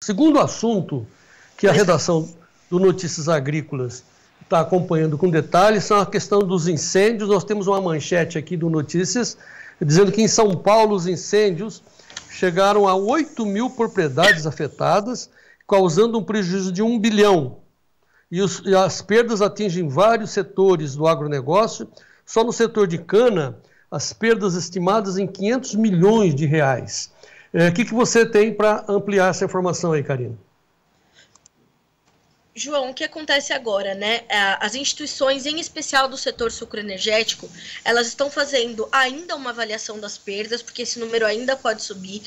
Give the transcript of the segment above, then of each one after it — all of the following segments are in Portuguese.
segundo assunto que a redação do Notícias Agrícolas está acompanhando com detalhes são a questão dos incêndios. Nós temos uma manchete aqui do Notícias dizendo que em São Paulo os incêndios chegaram a 8 mil propriedades afetadas, causando um prejuízo de 1 bilhão. E as perdas atingem vários setores do agronegócio. Só no setor de cana, as perdas estimadas em 500 milhões de reais. O que você tem para ampliar essa informação aí, Karina? João, o que acontece agora, né? As instituições, em especial do setor sucroenergético, elas estão fazendo ainda uma avaliação das perdas, porque esse número ainda pode subir.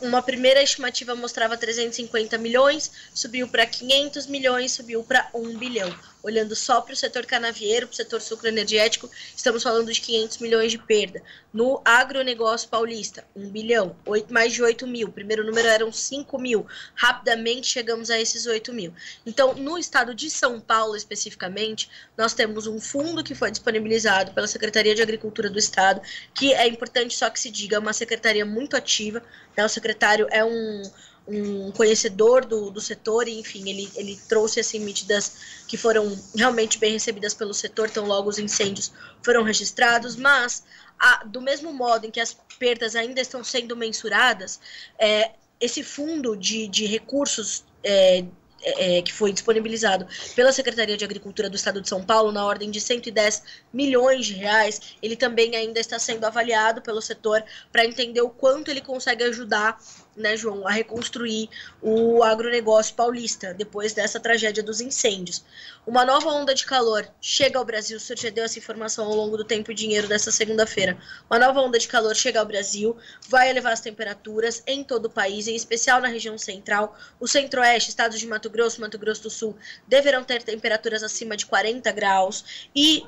Uma primeira estimativa mostrava 350 milhões, subiu para 500 milhões, subiu para 1 bilhão. Olhando só para o setor canavieiro, para o setor sucroenergético, estamos falando de 500 milhões de perda. No agronegócio paulista, 1 bilhão, mais de 8 mil. O primeiro número eram 5 mil. Rapidamente chegamos a esses 8 mil. Então, no estado de São Paulo, especificamente, nós temos um fundo que foi disponibilizado pela Secretaria de Agricultura do Estado, que é importante só que se diga, é uma secretaria muito ativa, né? O secretário é um conhecedor do setor, e enfim, ele trouxe assim, medidas que foram realmente bem recebidas pelo setor, tão logo os incêndios foram registrados, mas do mesmo modo em que as perdas ainda estão sendo mensuradas, esse fundo de recursos que foi disponibilizado pela Secretaria de Agricultura do Estado de São Paulo, na ordem de 110 milhões de reais, ele também ainda está sendo avaliado pelo setor para entender o quanto ele consegue ajudar, né, João, a reconstruir o agronegócio paulista depois dessa tragédia dos incêndios. Uma nova onda de calor chega ao Brasil, o senhor já deu essa informação ao longo do Tempo e Dinheiro dessa segunda-feira. Uma nova onda de calor chega ao Brasil, vai elevar as temperaturas em todo o país, em especial na região central. O centro-oeste, estados de Mato Grosso do Sul, deverão ter temperaturas acima de 40 graus. E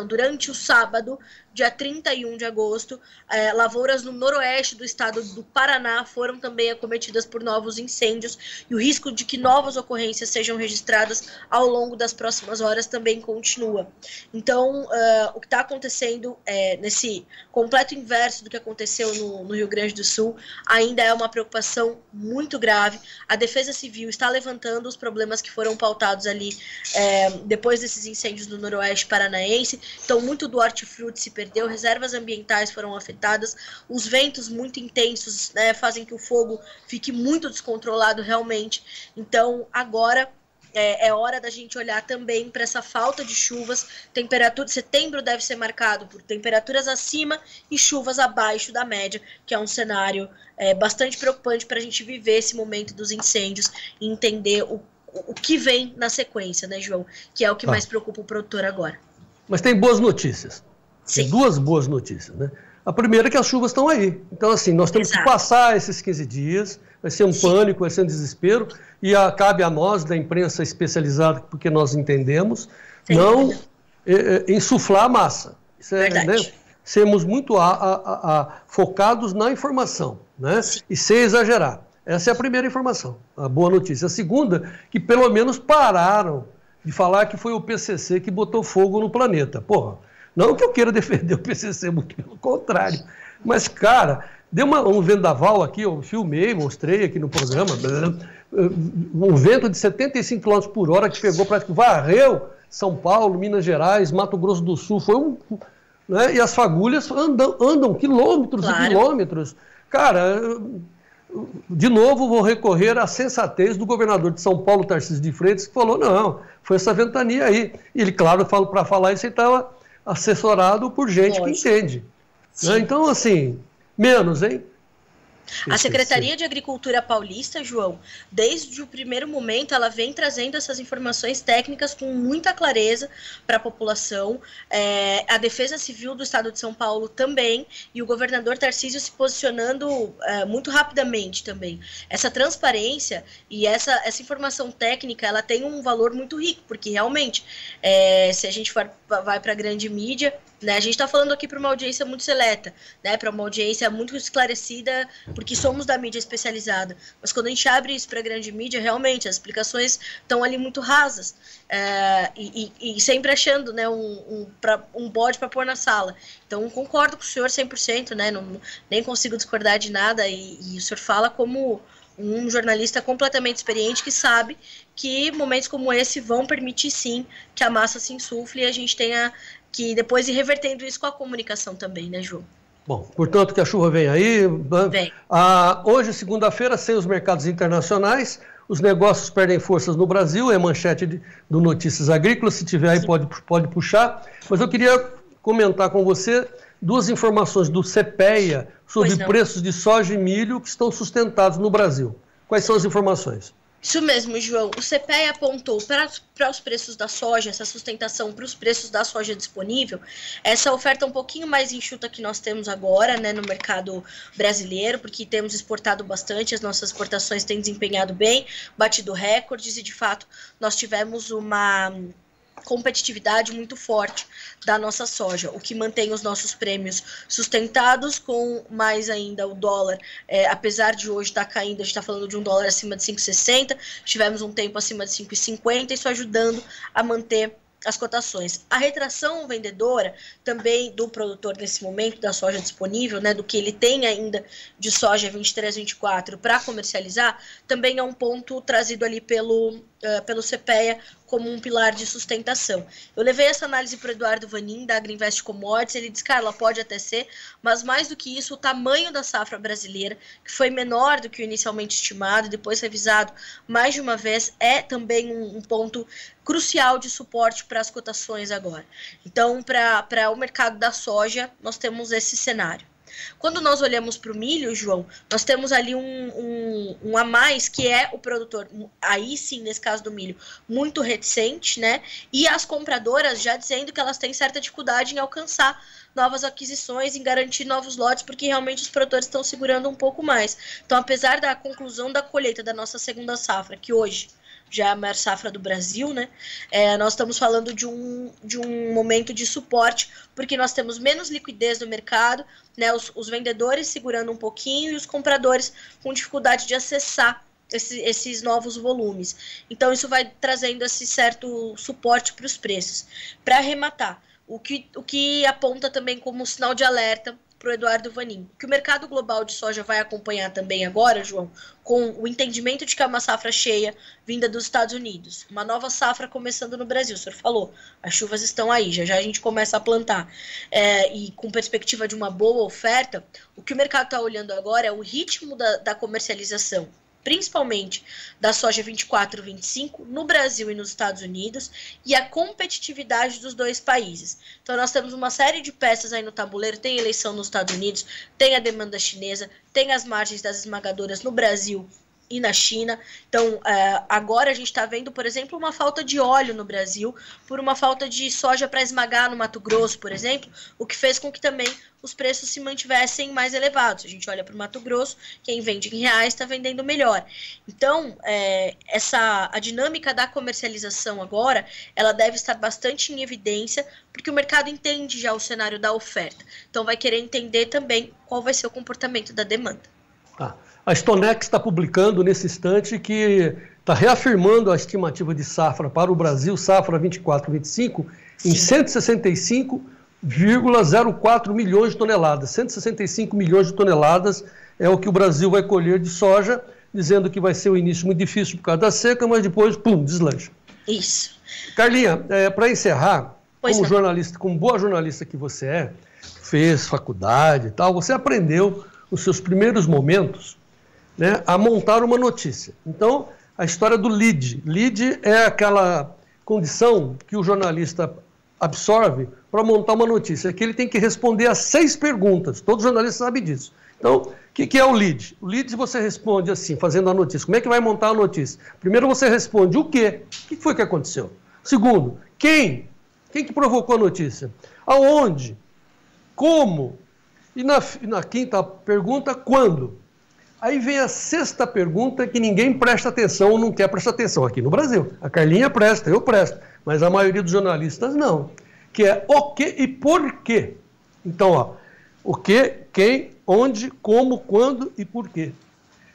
durante o sábado, dia 31 de agosto, lavouras no noroeste do estado do Paraná foram também acometidas por novos incêndios, e o risco de que novas ocorrências sejam registradas ao longo das próximas horas também continua. Então, o que está acontecendo nesse completo inverso do que aconteceu no Rio Grande do Sul, ainda é uma preocupação muito grave. A Defesa Civil está levantando os problemas que foram pautados ali depois desses incêndios no noroeste paranaense. Então, muito do hortifruti se perdeu, reservas ambientais foram afetadas, os ventos muito intensos, né, fazem que o fogo fique muito descontrolado realmente. Então, agora é hora da gente olhar também para essa falta de chuvas. Setembro deve ser marcado por temperaturas acima e chuvas abaixo da média, que é um cenário bastante preocupante para a gente viver esse momento dos incêndios e entender o que vem na sequência, né, João? Que é o que mais preocupa o produtor agora. Mas tem boas notícias. Sim. Tem duas boas notícias, né? A primeira é que as chuvas estão aí. Então, assim, nós temos que passar esses 15 dias, vai ser um pânico, vai ser um desespero, e cabe a nós, da imprensa especializada, porque nós entendemos, não insuflar a massa. Isso né? Sermos muito focados na informação, né? E sem exagerar. Essa é a primeira informação, a boa notícia. A segunda, que pelo menos pararam de falar que foi o PCC que botou fogo no planeta. Porra, não que eu queira defender o PCC, muito pelo contrário. Mas, cara, deu um vendaval aqui, eu filmei, mostrei aqui no programa, um vento de 75 km por hora que pegou, praticamente varreu São Paulo, Minas Gerais, Mato Grosso do Sul, né, e as fagulhas andam quilômetros e quilômetros. Cara, de novo vou recorrer à sensatez do governador de São Paulo, Tarcísio de Freitas, que falou, não, foi essa ventania aí. E ele, claro, para falar isso, ele estava assessorado por gente que entende. Né? Então, assim, menos, hein? A Secretaria de Agricultura paulista, João, desde o primeiro momento, ela vem trazendo essas informações técnicas com muita clareza para a população. A Defesa Civil do Estado de São Paulo também, e o governador Tarcísio se posicionando muito rapidamente também. Essa transparência e essa informação técnica, ela tem um valor muito rico, porque realmente, se a gente vai para a grande mídia, Né? A gente está falando aqui para uma audiência muito seleta, né? Para uma audiência muito esclarecida, porque somos da mídia especializada. Mas quando a gente abre isso para a grande mídia, realmente as explicações estão ali muito rasas, e sempre achando, né, um bode para pôr na sala. Então, concordo com o senhor 100%, né? Nem consigo discordar de nada, e o senhor fala como um jornalista completamente experiente que sabe que momentos como esse vão permitir, sim, que a massa se insufle e a gente tenha que depois ir revertendo isso com a comunicação também, né, Ju? Bom, portanto, que a chuva vem aí. Vem. Hoje, segunda-feira, sem os mercados internacionais, os negócios perdem forças no Brasil, é manchete do Notícias Agrícolas, se tiver aí pode puxar. Mas eu queria comentar com você duas informações do CPEA sobre preços de soja e milho que estão sustentados no Brasil. Quais são as informações? Isso mesmo, João. O CPEA apontou para os preços da soja, essa sustentação para os preços da soja disponível, essa oferta um pouquinho mais enxuta que nós temos agora, né, no mercado brasileiro, porque temos exportado bastante, as nossas exportações têm desempenhado bem, batido recordes e, de fato, nós tivemos uma competitividade muito forte da nossa soja, o que mantém os nossos prêmios sustentados, com mais ainda o dólar, apesar de hoje estar caindo, a gente está falando de um dólar acima de 5,60, tivemos um tempo acima de 5,50, isso ajudando a manter as cotações. A retração vendedora também do produtor nesse momento da soja disponível, né, do que ele tem ainda de soja 23, 24 para comercializar, também é um ponto trazido ali pelo CPEA como um pilar de sustentação. Eu levei essa análise para o Eduardo Vanin, da Agriinvest Commodities, ele disse, Carla, pode até ser, mas mais do que isso, o tamanho da safra brasileira, que foi menor do que o inicialmente estimado, depois revisado mais de uma vez, é também um ponto crucial de suporte para as cotações agora. Então, para o mercado da soja, nós temos esse cenário. Quando nós olhamos para o milho, João, nós temos ali um a mais, que é o produtor, aí sim, nesse caso do milho, muito reticente, né? E as compradoras já dizendo que elas têm certa dificuldade em alcançar novas aquisições, em garantir novos lotes, porque realmente os produtores estão segurando um pouco mais. Então, apesar da conclusão da colheita da nossa segunda safra, que hoje já é a maior safra do Brasil, né? Nós estamos falando de um momento de suporte, porque nós temos menos liquidez no mercado, né? Os vendedores segurando um pouquinho e os compradores com dificuldade de acessar esses novos volumes. Então, isso vai trazendo esse certo suporte para os preços. Para arrematar, o que aponta também como sinal de alerta para o Eduardo Vanin, que o mercado global de soja vai acompanhar também agora, João, com o entendimento de que é uma safra cheia vinda dos Estados Unidos, uma nova safra começando no Brasil, o senhor falou, as chuvas estão aí, já a gente começa a plantar, e com perspectiva de uma boa oferta, o que o mercado está olhando agora é o ritmo da comercialização, principalmente da soja 24 e 25, no Brasil e nos Estados Unidos, e a competitividade dos dois países. Então, nós temos uma série de peças aí no tabuleiro, tem eleição nos Estados Unidos, tem a demanda chinesa, tem as margens das esmagadoras no Brasil e na China. Então, agora a gente está vendo, por exemplo, uma falta de óleo no Brasil, por uma falta de soja para esmagar no Mato Grosso, por exemplo, o que fez com que também os preços se mantivessem mais elevados. A gente olha para o Mato Grosso, quem vende em reais está vendendo melhor. Então, a dinâmica da comercialização agora, ela deve estar bastante em evidência, porque o mercado entende já o cenário da oferta. Então, vai querer entender também qual vai ser o comportamento da demanda. A Stonex está publicando nesse instante que está reafirmando a estimativa de safra para o Brasil, safra 24-25, em 165,04 milhões de toneladas. 165 milhões de toneladas é o que o Brasil vai colher de soja, dizendo que vai ser um início muito difícil por causa da seca, mas depois, pum, deslancha. Isso. Carlinha, para encerrar, como jornalista, como boa jornalista que você é, fez faculdade e tal, você aprendeu nos seus primeiros momentos, né, a montar uma notícia. Então, a história do lead. Lead é aquela condição que o jornalista absorve para montar uma notícia, que ele tem que responder a 6 perguntas. Todo jornalista sabe disso. Então, o que é o lead? O lead você responde assim, fazendo a notícia. Como é que vai montar a notícia? Primeiro você responde o quê? O que foi que aconteceu? Segundo, quem? Quem que provocou a notícia? Aonde? Como? E na quinta pergunta, quando? Aí vem a 6ª pergunta que ninguém presta atenção ou não quer prestar atenção aqui no Brasil. A Carlinha presta, eu presto, mas a maioria dos jornalistas não. que é o que e por quê. Então, ó, o que, quem, onde, como, quando e por quê.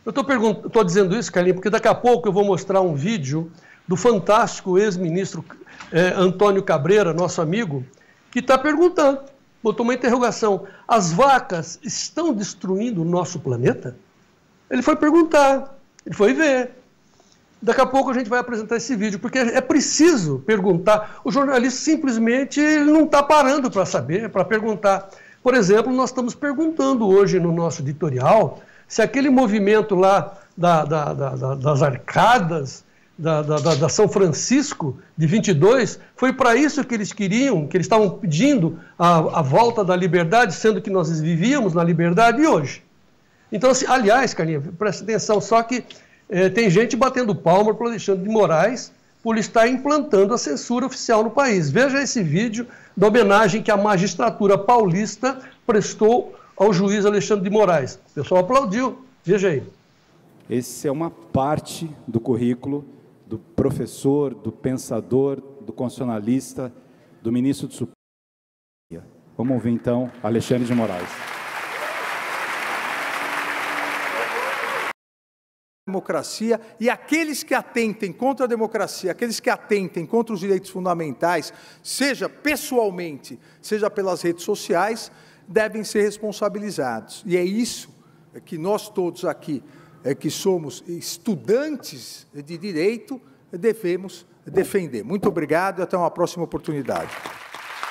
Eu estou dizendo isso, Carlinhos, porque daqui a pouco eu vou mostrar um vídeo do fantástico ex-ministro Antônio Cabreira, nosso amigo, que está perguntando, botou uma interrogação: as vacas estão destruindo o nosso planeta? Ele foi perguntar, ele foi ver. Daqui a pouco a gente vai apresentar esse vídeo, porque é preciso perguntar. O jornalista simplesmente não está parando para saber, para perguntar. Por exemplo, nós estamos perguntando hoje no nosso editorial se aquele movimento lá das arcadas, da São Francisco, de 22, foi para isso que eles queriam, que eles estavam pedindo a volta da liberdade, sendo que nós vivíamos na liberdade hoje. Então, assim, aliás, Carlinhos, presta atenção, só que tem gente batendo palma para o Alexandre de Moraes por estar implantando a censura oficial no país. Veja esse vídeo da homenagem que a magistratura paulista prestou ao juiz Alexandre de Moraes. O pessoal aplaudiu. Veja aí. Esse é uma parte do currículo do professor, do pensador, do constitucionalista, do ministro do Supremo. Vamos ouvir, então, Alexandre de Moraes. Democracia, e aqueles que atentem contra a democracia, aqueles que atentem contra os direitos fundamentais, seja pessoalmente, seja pelas redes sociais, devem ser responsabilizados. E é isso que nós todos aqui, que somos estudantes de direito, devemos defender. Muito obrigado e até uma próxima oportunidade.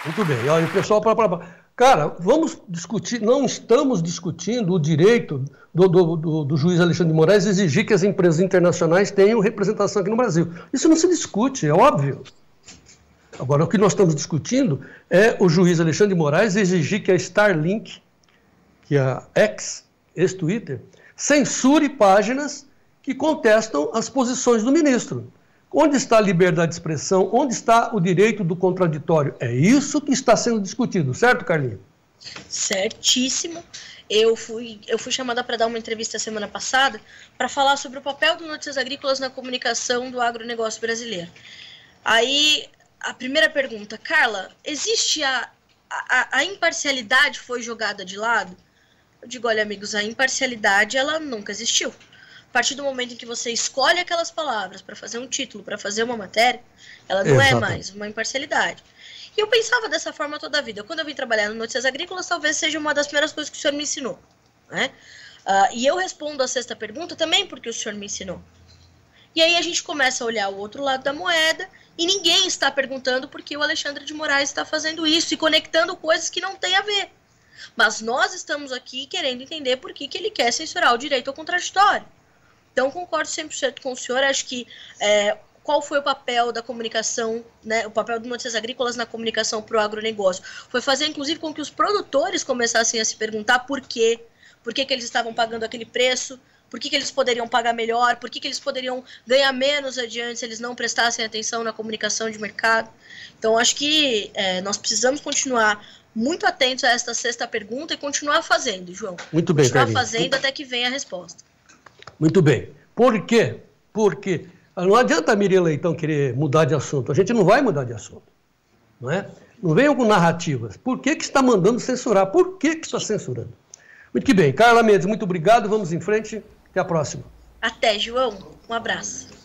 Muito bem. Olha, o pessoal... Cara, vamos discutir, não estamos discutindo o direito do juiz Alexandre de Moraes exigir que as empresas internacionais tenham representação aqui no Brasil. Isso não se discute, é óbvio. Agora, o que nós estamos discutindo é o juiz Alexandre de Moraes exigir que a Starlink, que a ex-Twitter, censure páginas que contestam as posições do ministro. Onde está a liberdade de expressão? Onde está o direito do contraditório? É isso que está sendo discutido, certo, Carlinhos? Certíssimo. Eu fui chamada para dar uma entrevista semana passada para falar sobre o papel do Notícias Agrícolas na comunicação do agronegócio brasileiro. Aí, a primeira pergunta: Carla, existe a imparcialidade foi jogada de lado? Eu digo, olha, amigos, a imparcialidade, ela nunca existiu. A partir do momento em que você escolhe aquelas palavras para fazer um título, para fazer uma matéria, ela não é mais uma imparcialidade. E eu pensava dessa forma toda a vida. Quando eu vim trabalhar no Notícias Agrícolas, talvez seja uma das primeiras coisas que o senhor me ensinou, né? E eu respondo a sexta pergunta também porque o senhor me ensinou. E aí a gente começa a olhar o outro lado da moeda e ninguém está perguntando por que o Alexandre de Moraes está fazendo isso e conectando coisas que não têm a ver. Mas nós estamos aqui querendo entender por que ele quer censurar o direito ao contraditório. Então, concordo 100% com o senhor. Acho que qual foi o papel da comunicação, né, o papel do Notícias Agrícolas na comunicação para o agronegócio? Foi fazer, inclusive, com que os produtores começassem a se perguntar por quê que eles estavam pagando aquele preço, por que eles poderiam pagar melhor, por que eles poderiam ganhar menos adiante se eles não prestassem atenção na comunicação de mercado. Então, acho que nós precisamos continuar muito atentos a esta sexta pergunta e continuar fazendo, João. Muito bem, continuar fazendo até que venha a resposta. Muito bem. Por quê? Porque não adianta a Miriam Leitão querer mudar de assunto. A gente não vai mudar de assunto. Não é? Não venham com narrativas. Por que está mandando censurar? Por que está censurando? Muito que bem. Carla Mendes, muito obrigado. Vamos em frente. Até a próxima. Até, João. Um abraço.